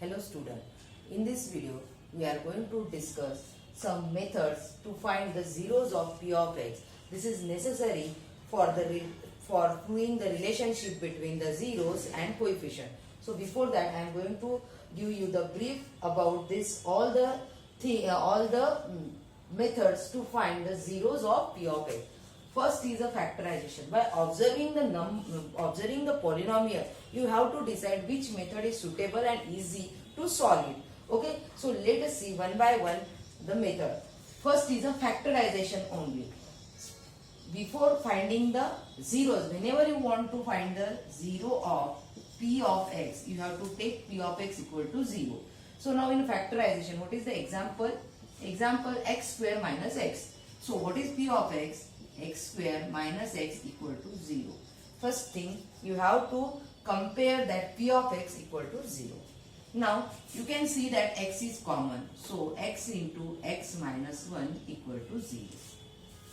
Hello student, in this video we are going to discuss some methods to find the zeros of p of x. This is necessary for proving the relationship between the zeros and coefficient. So before that I am going to give you the brief about this all the methods to find the zeros of p of x. First is a factorization. By observing the polynomial, you have to decide which method is suitable and easy to solve it. Okay, so let us see one by one the method. First is a factorization only. Before finding the zeros, whenever you want to find the zero of p of x, you have to take p of x equal to 0. So now in factorization, what is the example? Example x square minus x. So what is p of x? X square minus x equal to 0. First thing, you have to compare that p of x equal to 0. Now you can see that x is common. So x into x minus 1 equal to 0.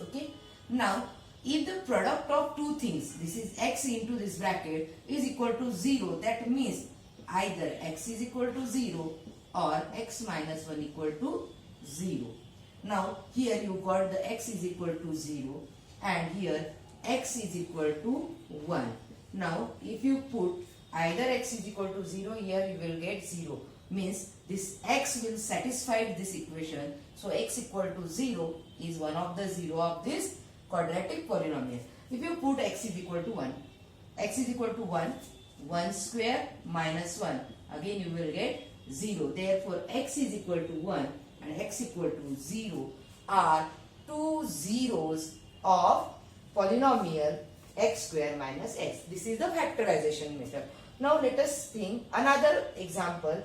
Okay. Now if the product of two things, this is x into this bracket, is equal to 0, that means either x is equal to 0 or x minus 1 equal to 0. Now here you got the x is equal to 0 and here x is equal to 1. Now if you put either x is equal to 0, here you will get 0. Means this x will satisfy this equation. So x equal to 0 is one of the 0 of this quadratic polynomial. If you put x is equal to 1, x is equal to 1, 1 square minus 1, again you will get 0. Therefore x is equal to 1 and x equal to 0 are two zeros of polynomial x square minus x. This is the factorization method. Now let us think another example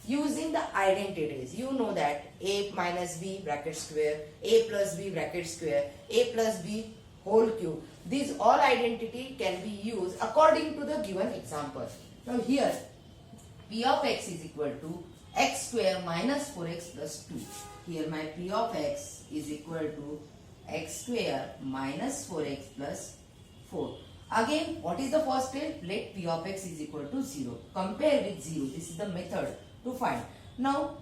using the identities. You know that a minus b bracket square, a plus b bracket square, a plus b whole cube. These all identity can be used according to the given example. Now here p of x is equal to x square minus 4x plus 2. Here my p of x is equal to x square minus 4x plus 4. Again, what is the first step? Let p of x is equal to 0. Compare with 0. This is the method to find. Now,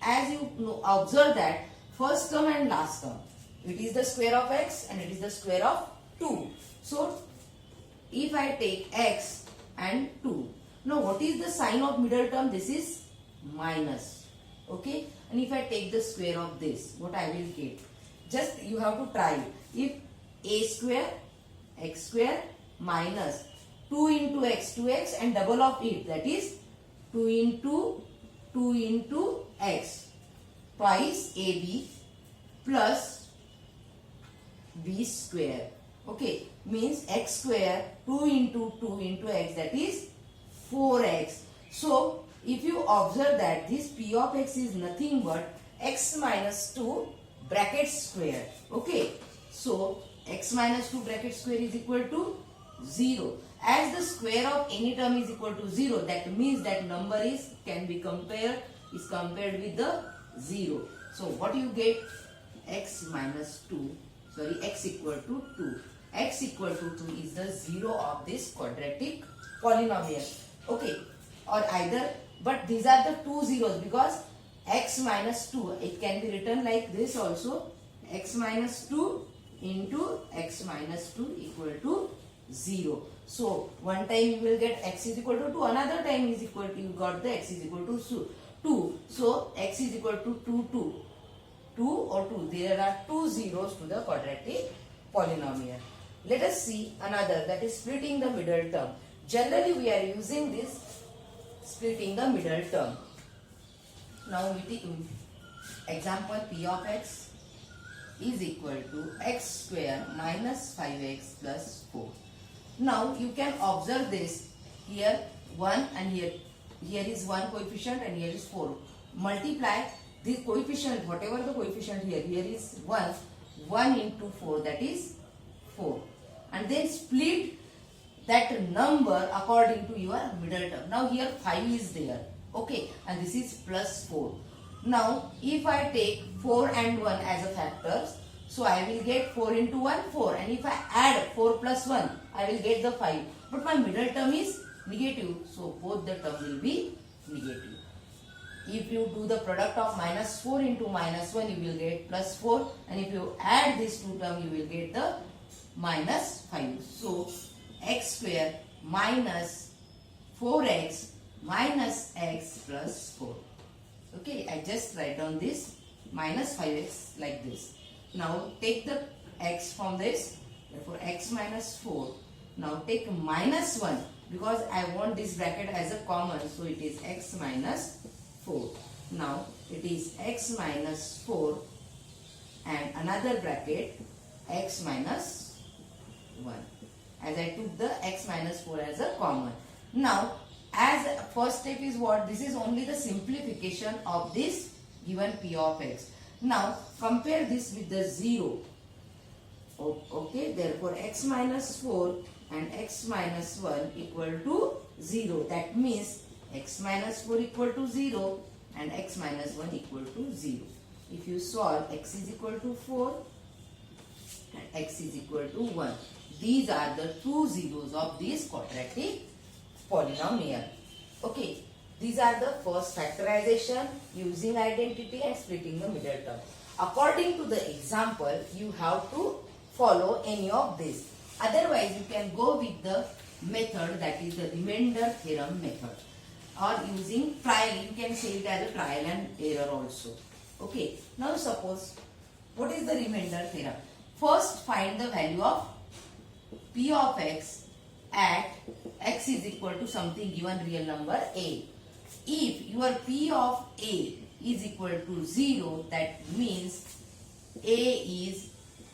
as you observe that first term and last term, it is the square of x and it is the square of 2. So, if I take x and 2, now what is the sign of middle term? This is minus. Okay, and if I take the square of this, what I will get? Just you have to try it. If a square x square minus 2 into x 2x and double of it, that is 2 into x twice ab plus b square. Okay, means x square 2 into x, that is 4x. So if you observe that this p of x is nothing but x minus 2 bracket square. Okay, so x minus 2 bracket square is equal to 0. As the square of any term is equal to 0, that means that number can be compared with the 0. So what you get? X minus 2, sorry, x equal to 2. X equal to 2 is the 0 of this quadratic polynomial. Okay, or either, but these are the two zeros because x minus 2, it can be written like this also, x minus 2 into x minus 2 equal to 0. So one time you will get x is equal to 2, another time is equal to, you got the x is equal to 2. So x is equal to 2 or 2. There are two zeros to the quadratic polynomial. Let us see another, that is splitting the middle term. Generally we are using this splitting the middle term. Now we take example p of x is equal to x square minus 5x plus 4. Now you can observe this, here 1 and here is 1 coefficient and here is 4. Multiply this coefficient, whatever the coefficient here is 1 into 4, that is 4. And then split that number according to your middle term. Now here 5 is there. Okay, and this is plus 4. Now if I take 4 and 1 as a factors, so I will get 4 into 1 4, and if I add 4 plus 1 I will get the 5, but my middle term is negative, so both the term will be negative. If you do the product of minus 4 into minus 1, you will get plus 4, and if you add these two terms, you will get the minus 5. So x square minus 4x minus x plus 4. Okay, I just write down this minus 5x like this. Now take the x from this, therefore x minus 4. Now take minus 1 because I want this bracket as a common, so it is x minus 4. Now it is x minus 4 and another bracket x minus 1, as I took the x minus 4 as a common. Now as first step is what? This is only the simplification of this given p of x. Now compare this with the 0. Okay, therefore x minus 4 and x minus 1 equal to 0. That means x minus 4 equal to 0 and x minus 1 equal to 0. If you solve, x is equal to 4 and x is equal to 1. These are the two zeros of this quadratic polynomial. Okay, these are the first factorization using identity and splitting the middle term. According to the example, you have to follow any of this. Otherwise, you can go with the method, that is the remainder theorem method, or using trial. You can say it as a trial and error also. Okay, now suppose, what is the remainder theorem? First, find the value of p of x at x is equal to something given real number a. If your p of a is equal to 0, that means a is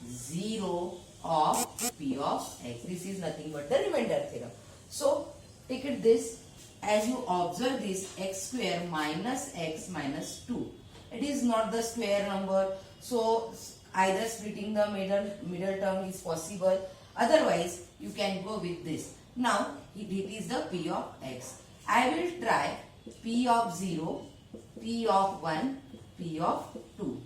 0 of p of x. This is nothing but the remainder theorem. So take it this, as you observe this x square minus x minus 2. It is not the square number, so either splitting the middle term is possible. Otherwise, you can go with this. Now, it is the p of x. I will try p of 0, p of 1, p of 2,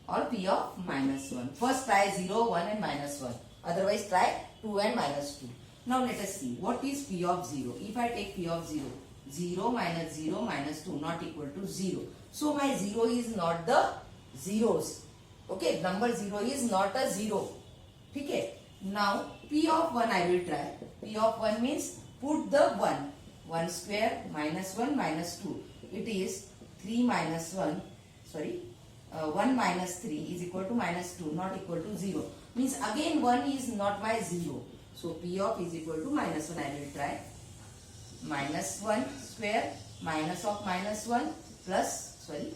or p of minus 1. First try 0, 1 and minus 1. Otherwise, try 2 and minus 2. Now, let us see. What is p of 0? If I take p of 0, 0 minus 2 not equal to 0. So, my 0 is not the zeros. Okay, number 0 is not a 0. Okay. Now, p of 1 I will try. P of 1 means put the 1. 1 square minus 1 minus 2. It is 3 minus 1. Sorry. 1 minus 3 is equal to minus 2, not equal to 0. Means again 1 is not my 0. So, p of is equal to minus 1 I will try. Minus 1 square minus of minus 1 plus, sorry,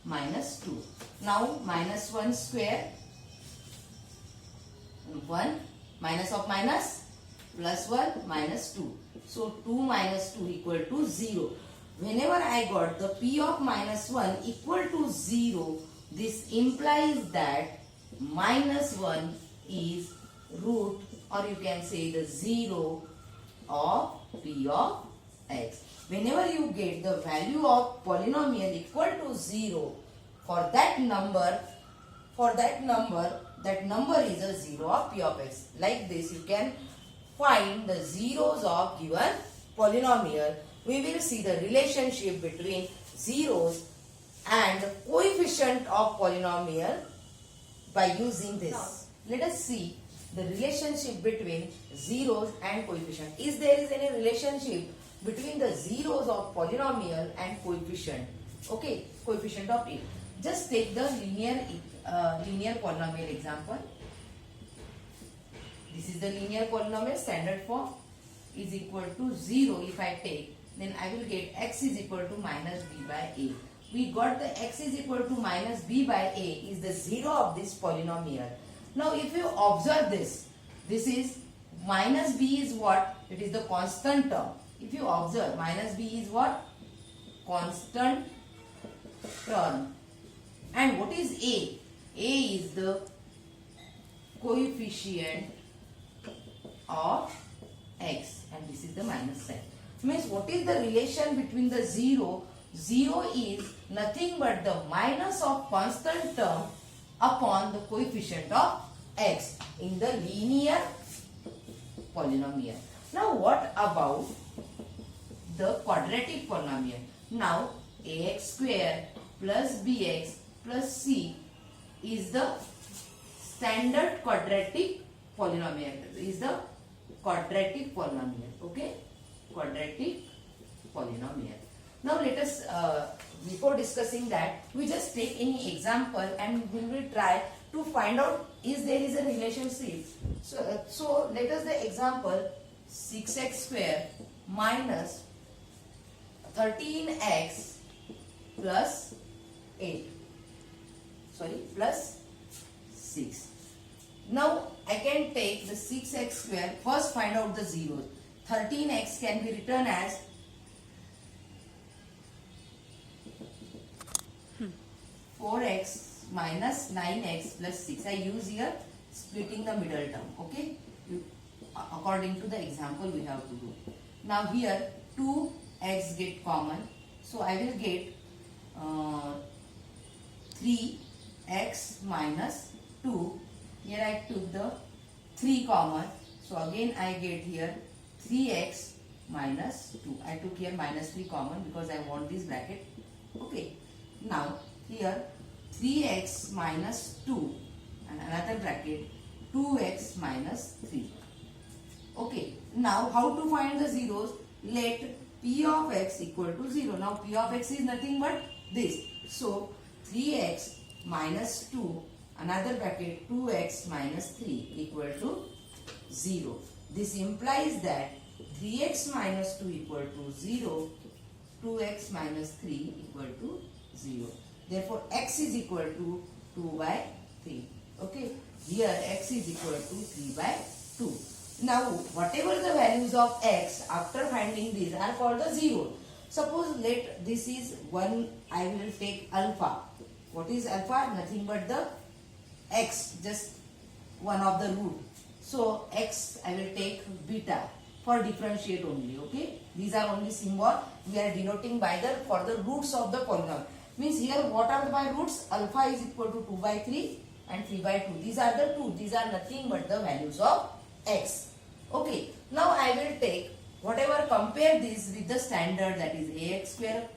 minus 2. Now, minus 1 square 1 minus of minus plus 1 minus 2. So 2 minus 2 equal to 0. Whenever I got the p of minus 1 equal to 0, this implies that minus 1 is root, or you can say the 0 of p of x. Whenever you get the value of polynomial equal to 0, for that number that number is a 0 of p of x. Like this, you can find the zeros of given polynomial. We will see the relationship between zeros and the coefficient of polynomial by using this. Let us see the relationship between zeros and coefficient. Is there any relationship between the zeros of polynomial and coefficient? Okay, coefficient of it. Just take the linear polynomial example. This is the linear polynomial standard form is equal to 0. If I take, then I will get x is equal to minus b by a. We got the x is equal to minus b by a is the 0 of this polynomial. Now if you observe this is minus b is what? It is the constant term. If you observe, minus b is what? Constant term. And what is a? A is the coefficient of x, and this is the minus sign. Means what is the relation between the 0? 0 is nothing but the minus of constant term upon the coefficient of x in the linear polynomial. Now what about the quadratic polynomial? Now ax square plus bx plus c is the standard quadratic polynomial. Is the quadratic polynomial. Okay, quadratic polynomial. Now let us, before discussing that, we just take any example and we will try to find out is there is a relationship. So let us the example 6x square minus 13x plus 8. Sorry, plus 6. Now I can take the 6x square. First find out the zeros. 13x can be written as 4x minus 9x plus 6. I use here splitting the middle term. Okay, according to the example we have to do. Now here 2x get common, so I will get 3x minus 2. Here I took the 3 common, so again I get here 3x minus 2. I took here minus 3 common because I want this bracket. Okay, now here 3x minus 2 and another bracket 2x minus 3. Okay, now how to find the zeros? Let p of x equal to 0. Now p of x is nothing but this. So 3x minus 2, another bracket 2x minus 3 equal to 0. This implies that 3x minus 2 equal to 0, 2x minus 3 equal to 0. Therefore x is equal to 2 by 3. Okay, here x is equal to 3 by 2. Now whatever the values of x after finding these are called the zero. Suppose let this is 1, I will take alpha. What is alpha? Nothing but the x, just one of the root. So x I will take beta for differentiate only. Okay, these are only symbol we are denoting by the for the roots of the polynomial. Means here what are my roots? Alpha is equal to 2 by 3 and 3 by 2. These are the two. These are nothing but the values of x. Okay, now I will take whatever, compare this with the standard, that is ax square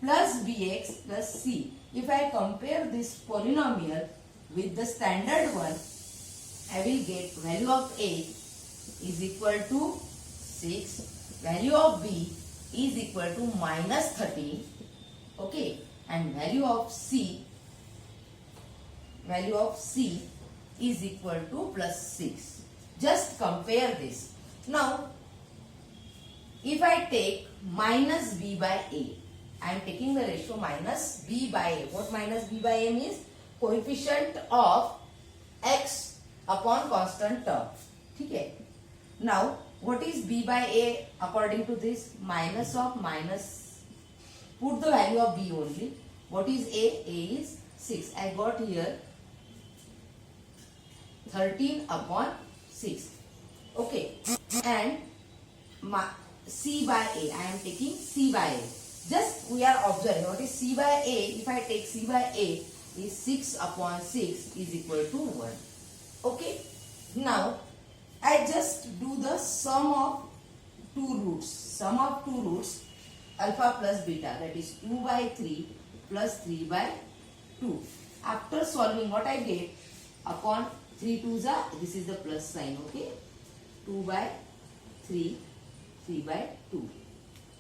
plus bx plus c. If I compare this polynomial with the standard one, I will get value of a is equal to 6, value of b is equal to minus 13, okay, and value of c is equal to plus 6. Just compare this. Now if I take minus b by a, I am taking the ratio minus b by a. What minus b by a means? Coefficient of x upon constant term. Okay. Now what is b by a according to this? Minus of minus, put the value of b only. What is a? A is 6. I got here 13 upon 6. Okay, and c by a, I am taking c by a. Just we are observing what is c by a. If I take c by a is 6 upon 6 is equal to 1. Okay, now I just do the sum of two roots. Sum of two roots, alpha plus beta, that is 2 by 3 plus 3 by 2. After solving, what I get? Upon 3 2s are, this is the plus sign, okay? 2 by 3, 3 by 2.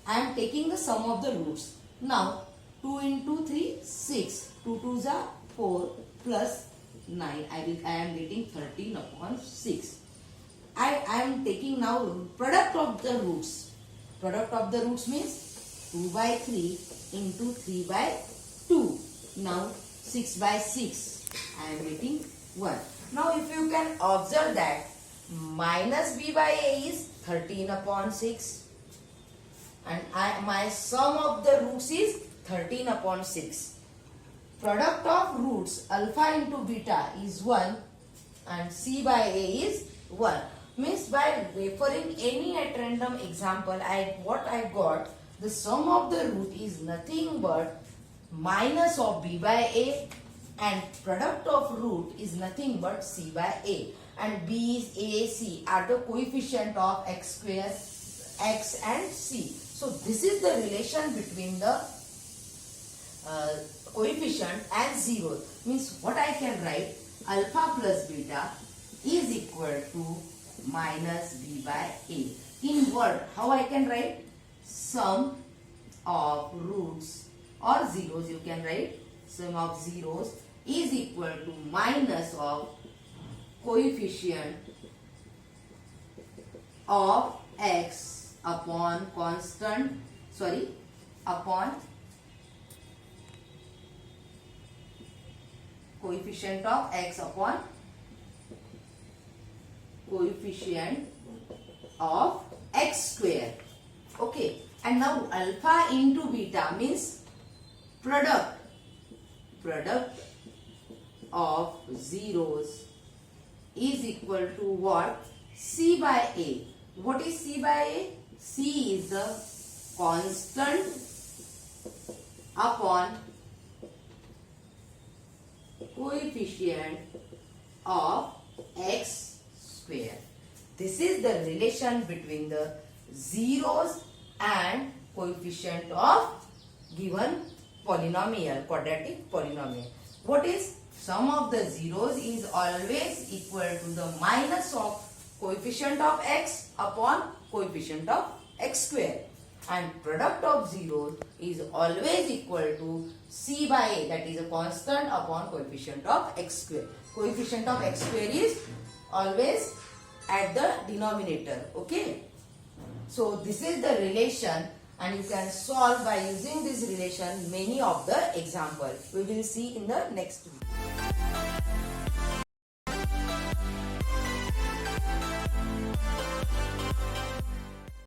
I am taking the sum of the roots. Now 2 into 3, 6. 2 2s are 4 plus 9. I am getting 13 upon 6. I am taking now product of the roots. Product of the roots means 2 by 3 into 3 by 2. Now 6 by 6. I am getting 1. Now if you can observe that minus b by a is 13 upon 6 and my sum of the roots is 13 upon 6. Product of roots alpha into beta is 1 and c by a is 1. Means by referring any at random example, what I got, the sum of the root is nothing but minus of b by a and product of root is nothing but c by a, and b is a, c are the coefficient of x square, x and c. So this is the relation between the coefficient as zeros. Means what I can write, alpha plus beta is equal to minus b by a. In word, how I can write? Sum of roots or zeros, you can write sum of zeros is equal to minus of coefficient of x upon upon coefficient of x upon coefficient of x square. Okay, and now alpha into beta means product of zeros is equal to what? C by A. What is C by A? C is the constant upon coefficient of x square. This is the relation between the zeros and coefficient of given polynomial, quadratic polynomial. What is? Sum of the zeros is always equal to the minus of coefficient of x upon coefficient of x square, and product of zeros is always equal to C by A, that is a constant upon coefficient of x square. Coefficient of x square is always at the denominator. Okay, so this is the relation, and you can solve by using this relation many of the examples. We will see in the next video.